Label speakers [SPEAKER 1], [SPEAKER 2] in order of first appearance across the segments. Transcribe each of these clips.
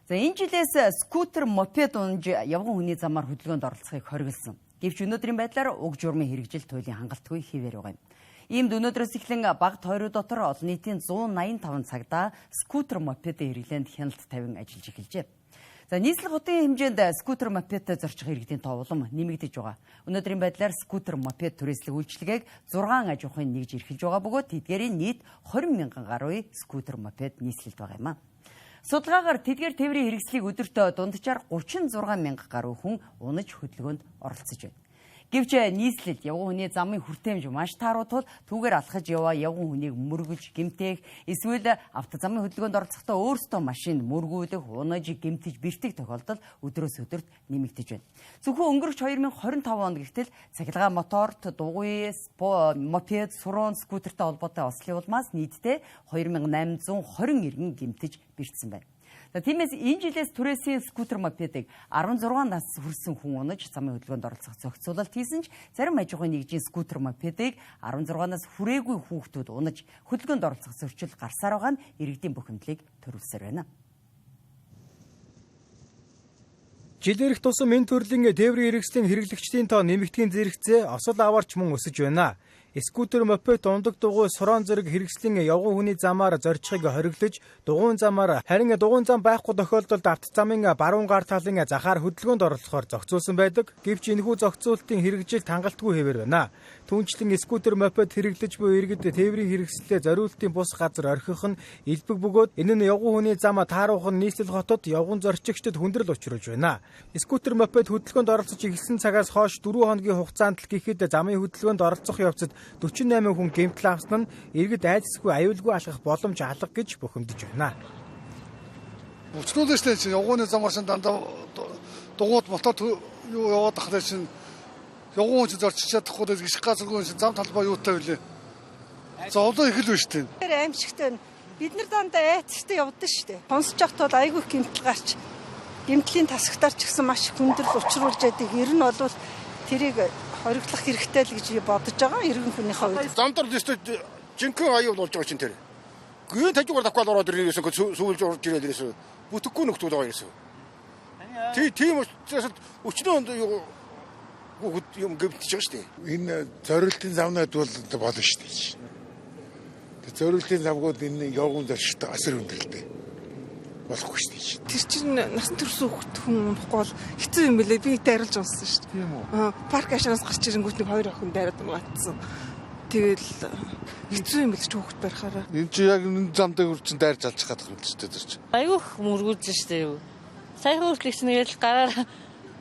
[SPEAKER 1] За энэ жилээс скутер, мопед унж явган хүний замаар хөдөлгөөнд оролцохыг хориглосон. Гэвч өнөөдрийн байдлаар уг журмын хэрэгжил туйлын хангалтгүй хэвээр байгаа юм. Иймд өнөөдрөөс эхлэн бага тойрог дотор олон нийтийн 185 цагдаа скутер, мопедын хэрэглээнд хяналт тавин ажиллаж эхэлжээ. За нийслэл хотын хэмжээнд скутер, мопедтэй зорчих иргэдийн тоо улам нэмэгдэж байгаа. Өнөөдрийн байдлаар скутер, мопед түрээслэх үйлчилгээг 6 аж ахуйн нэгж эрхэлж байгаа бөгөөд тэдгээрийн нийт 20 мянган гаруй скутер, мопед нийслэлд байгаа юм а. Судалгаагаар тэдгээр тээврийн хэрэгслийг өдөртөө дунджаар 36 мянга гаруй хүн унаж хөдөлгөөнд оролцож байна. Гэвч нийслэлд явган хүний замын хүртээмж маш тааруу тул түүгээр алхаж яваа явган хүнийг мөргөж, гэмтэх, эсвэл автозамын хөдөлгөөнд оролцохдоо өөрсдөө машинд мөргүүлэх, унаж, гэмтэж бэртэх тохиолдол өдрөөс өдөрт нэмэгдэж байна. Зөвхөн өнгөрөх 2025 онд гэтэл цахилгаан моторт, дугуй, мопед, суруун, скутертэй холбоотой ослын улмаас нийтдээ 2820 иргэн гэмтэж бэртсэн байна. Тиймээс энэ жилээс түрээсийн скутер, мопедыг 16 нас хүрсэн хүн унаж замын хөдөлгөөнд оролцох зохицуулалт хийсэн ч зарим аж ахуйн нэгжийн скутер, мопедыг 16 нас хүрээгүй хүүхдүүд унаж хөдөлгөөнд оролцох зөрчил гарсаар байгаа нь иргэдийн бухимдлыг төрүүлсээр байна.
[SPEAKER 2] Жилээрх тусам энэ төрлийн тээврийн хэрэгслийн хэрэглэгчдийн тоо нэмэгдэхийн зэрэгцээ осол аварч мөн өсөж байна. Скутер, мопед, ундаг дугуй, сурон зэрэг хэрэгслийн явган хүний замаар зорчихыг хориглож, дугуйн замаар харин дугуйн зам байхгүй тохиолдолд автозамын баруун гар талын захаар хөдөлгөөнд оролцохоор зохицуулсан байдаг. Гэвч энэхүү зохицуулалтын хэрэгжилт хангалтгүй хэвээр байна. Түүнчлэн скутер, мопед хэрэглэж буй иргэд тээврийн хэрэгслээ зориултын бус газар орхих нь элбэг бөгөөд энэ нь явган хүний замаа тааруулах нь нийслэл хотод явган зорчигчдод хүндрэл учруулж байна. Скутер, мопед хөдөлгөөнд оролцож эхэлсэн цагаас хойш 4 хоногийн хугацаанд л гэхэд замын хөдөлгөөнд оролцох явцад 48 хүн гэмтэл авсан нь иргэд айдасгүй аюулгүй алхах боломж алга гэж бухимдаж байна.
[SPEAKER 3] Өчнөөс л чинь явганы замаар шин дандаа дугуйд мотор юу яваад ахлаа шин явган хүн зорчих чадахгүй гიშг газаргүй шин зам талбай юутай вүлээ. За одоо их л байна шүү дээ.
[SPEAKER 4] Тэр аимшигтай бид нар дандаа айцтай явдсан шүү дээ. Сонсож явахд бол айгүй гэмтэл гарч гэмтлийн тасагтаар ч гэсэн маш хүндрэл учруулж байдаг. Ер нь бол тэрийг хориглох хэрэгтэй л гэж бодож байгаа иргэн хүнийхээ хувьд.
[SPEAKER 5] Замдар дэстэ жинхэнэ аюул болж байгаа чинь тэр. Гүйн тажигаар давхад ороод ирсэн сүүлж орж ирээд ирсэн. Бүтэхгүй нөхдүүд байгаа ирсэн. Тийм учраас өчнөө юм гэмтэж байгаа шүү дээ.
[SPEAKER 6] Энэ зориултын замнууд бол болно шүү дээ. Тэр зориултын замгууд энэ явган зорчтой асар хүндрэлтэй. Болохгүй шүү дээ.
[SPEAKER 7] Тэр чинь насан турш хүн унахгүй бол хэцүү юм билээ. Би дайрлж унсан шүү дээ.
[SPEAKER 6] Тийм үү?
[SPEAKER 7] Парк ашраас гарч ирэнгүүт нэг 2 охин дайраад матсан. Тэгэл хэцүү юм билээ ч хүүхэд барихаараа.
[SPEAKER 3] Энэ чи яг энэ замдаг үрчин дайрж алж чадах юм л шүү дээ тэр чинь.
[SPEAKER 8] Айгүйх мөргүүлж шүү дээ юу. Сая хөртлөгч нэгэл гараар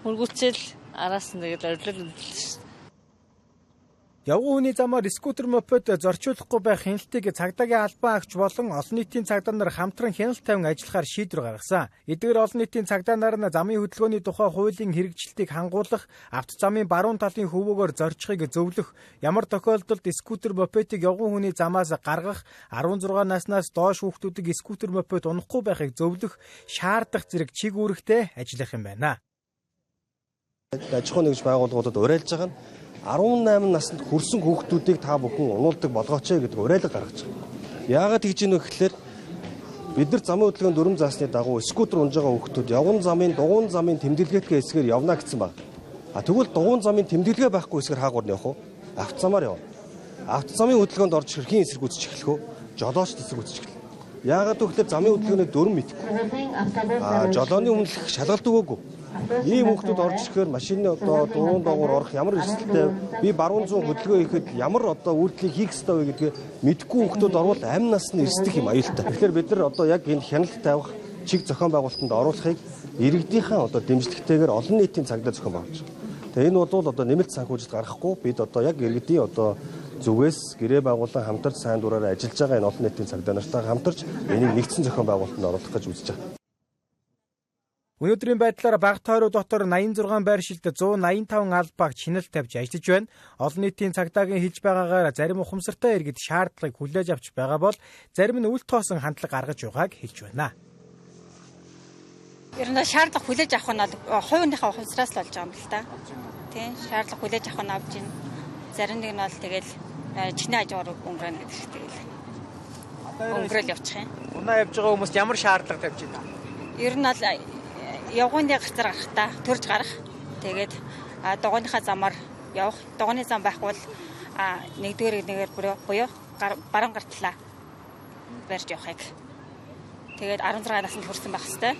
[SPEAKER 8] мөргүүлчихэл араас нэгэл орлол үлдсэн шүү дээ.
[SPEAKER 2] Явган хүний замаар скутер, мопед зорчуулахгүй байх хяналтыг цагдаагийн албан агч болон олон нийтийн цагдаа нар хамтран хяналт тавин ажиллахаар шийдвэр гаргасан. Эдгээр олон нийтийн цагдаа нар нь замын хөдөлгөөний тухай хуулийн хэрэгжилтийг хангуулах, автозамын баруун талын хөвөөгөөр зорчихыг зөвлөх, ямар тохиолдолд скутер, мопедыг явган хүний замаас гаргах, 16 наснаас доош хүүхдүүдийг скутер, мопед унахгүй байхыг зөвлөх, шаардах зэрэг чиг үүрэгтэй ажиллах юм байна.
[SPEAKER 9] Аж ахуйн нэгж байгууллагуудад уриалж байгаа нь 18 наснд хүрсэн хүүхдүүдийг та бүхэн унуулдаг болгооч гэдэг уриалга гаргаж байгаа. Яагаад гэж ийм вэ гэхээр бид нар замын хөдөлгөөнд дүрм заасны дагуу скутер унж байгаа хүүхдүүд явган замын дугуйн замын тэмдэглэгээтэй хэсгээр явна гэсэн баг. Тэгвэл дугуйн замын тэмдэглэгээ байхгүй хэсгээр хаагур нь явах уу? Автозамаар явна. Автозамын хөдөлгөөнд орж хэрхэн эсрэг үзэж эхлэх вэ? Жолооч эсрэг үзэж эхлэх. Яагаад гэвэл замын хөдөлгөөний дүрм мэдэхгүй. Жолооны үнэлэх шалгалт өгөөгүй. Ийм хүүхдүүд орж ирэхээр машины дугуйн доогуур орох ямар эрсдэлтэй би баруун зүүн хөдөлгөөн хийхэд ямар үйлдэлийг хийх ёстой вэ гэдгээ мэдэхгүй хүүхдүүд орвол амь насны эрсдэх юм аюултай. Тэгэхээр бид нар яг энэ хяналт тавих чиг зохион байгуулалтанд оруулахыг иргэдийнхээ дэмжлэгтэйгээр олон нийтийн цагдаа зохион байгуулж байгаа. Тэгээ энэ бол нэмэлт санхүүжилт гаргахгүй бид яг иргэдийн зүгээс гэрээ байгуулан хамтарч сайн дураараа ажиллаж байгаа энэ олон нийтийн цагдаа нартай хамтарч энийг нэгдсэн зохион байгуулалтанд оруулах гэж үзэж байгаа.
[SPEAKER 2] Өнөөдрийн байдлаар бага тойрог дотор 86 байршилд 185 албаагч хяналт тавьж ажиллаж байна. Олон нийтийн цагдаагийн хэлж байгаагаар зарим ухамсартай иргэд шаардлагыг хүлээж авч байгаа бол зарим нь үл тоосон хандлага гаргаж байгааг хэлж байна.
[SPEAKER 10] Ер нь шаардлага хүлээж авах нь хувийнхаа ухамсараас л болж байгаа юм л та. Тийм шаардлага хүлээж авах нь авч ийн. Зарим нэг нь бол тэгэл чихний хажуугаар өнгөрнө гэдэг шиг тэгэл өнгөрөөл явчих юм.
[SPEAKER 2] Унаа явж байгаа хүмүүст ямар шаардлага тавьж байна?
[SPEAKER 10] Ер нь бол явгууны гарцаар гарахтаа төрж гарах. Тэгээд дугуйныхаа замаар явах. Дугуйны зам байхгүй бол нэгдүгээр буюу баруун гартлаа барьж явахыг. Тэгээд 16 наснд хүрсэн байх хэвээр.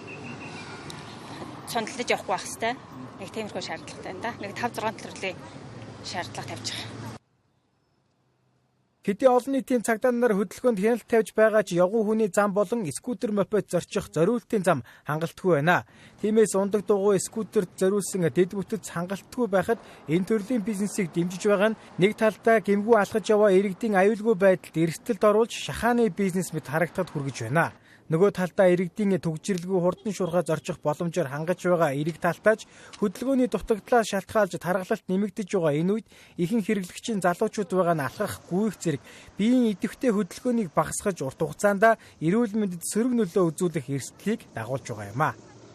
[SPEAKER 10] Цундалж явахгүй байх хэвээр. Нэг тиймэрхүү шаардлагатай байна да. Нэг 5-6 төрлийн шаардлага тавьж байгаа.
[SPEAKER 2] Хэдий олон нийтийн цагдаа нар хөдөлгөөнд хяналт тавьж байгаа ч явган хүний зам болон скутер мопед зорчих зориултын зам хангалтгүй байна. Тиймээс ундаг дугуй скутерт зориулсан дэд бүтэц хангалтгүй байхад энэ төрлийн бизнесийг дэмжиж байгаа нь нэг талдаа гэмгүй алхаж яваа иргэдийн аюулгүй байдалд эрсдэлд оруулж шахааны бизнес мэт харагдахад хүргэж байна. Нөгөө талдаа иргэдийн төгжрэлгүй хурдан шуурхай зорчих боломжоор хангаж байгаа эрэг талтаач хөдөлгөөний дутагдлаас шалтгаалж тархалт нэмэгдэж байгаа энэ үед ихэнх хэрэглэгчийн залуучууд байгаа нь алхах гүйх зэрэг биеийн идэвхтэй хөдөлгөөнийг багасгаж урт хугацаанд эрүүл мэндэд сөрөг нөлөө үзүүлэх эрсдлийг дагуулж байгаа юм а.